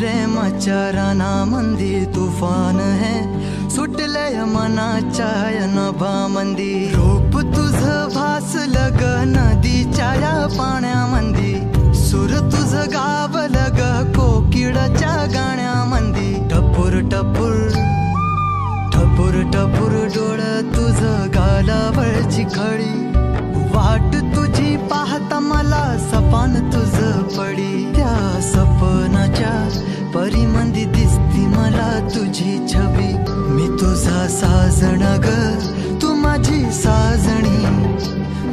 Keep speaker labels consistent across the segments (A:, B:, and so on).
A: प्रेमाच्या रानामंदी तुफान है सुटलय मनाच्या नभामंदी रूप तुझं भासलं ग नदीच्या या पाण्यामंदी सुर तुझं गावलं ग कोकिळाच्या गाण्यामंदी टपूर टपूर टपूर टपूर डोळं तुझं गालावरची खळी वाट तुझी पाहता मला सपान तुझं पडी त्या सपनाच्या परीमंदी दिसती मला तुझी छबी मी तुझा साजण ग तू माझी साजणी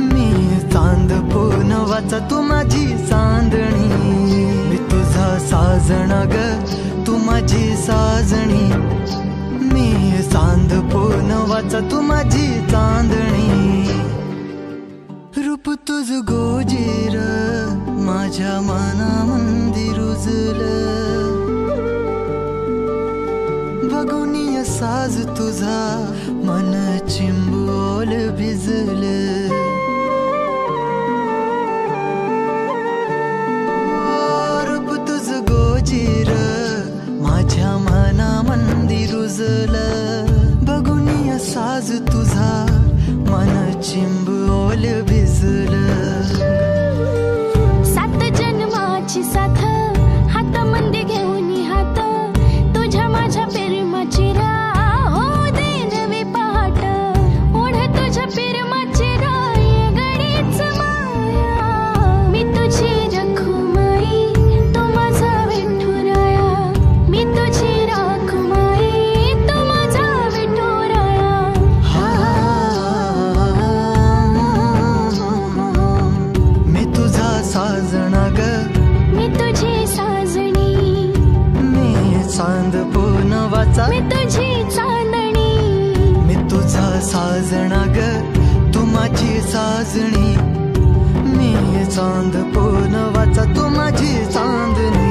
A: मी चांद पूनवाचा तू माझी चांदणी मी तुझा साजण ग तू माझी साजणी मी चांद पूनवाचा तू माझी चांदणी रूप तुझ गोजीर माझ्या मनामंदी रुजलं बघूनिय साज तुझा मन चिंबोल भिजलं रूप तुझ गोजीर माझ्या मनामंदी रुजलं बघूनिय साज तुझा मन चिंबोल भिजलं
B: सात जन्माची साथ हात मंदी घेऊन हात तुझ्या माझ्या प्रेमाची राह हो दे नवी पहाट ओढ तुझ्या प्रेमाची राय गडीच माया मी तुझी रखुमाई तू माझा विठुराया मी तुझी रखुमाई तू माझा विठुराया
A: मी तुझा साजणा ग
B: मी तुझी साजणी
A: मी चांद पूनवाचा
B: मी तुझी चांदणी
A: मी तुझा साजणा ग तू माझी साजणी मी चांद पूनवाचा तू माझी चांदणी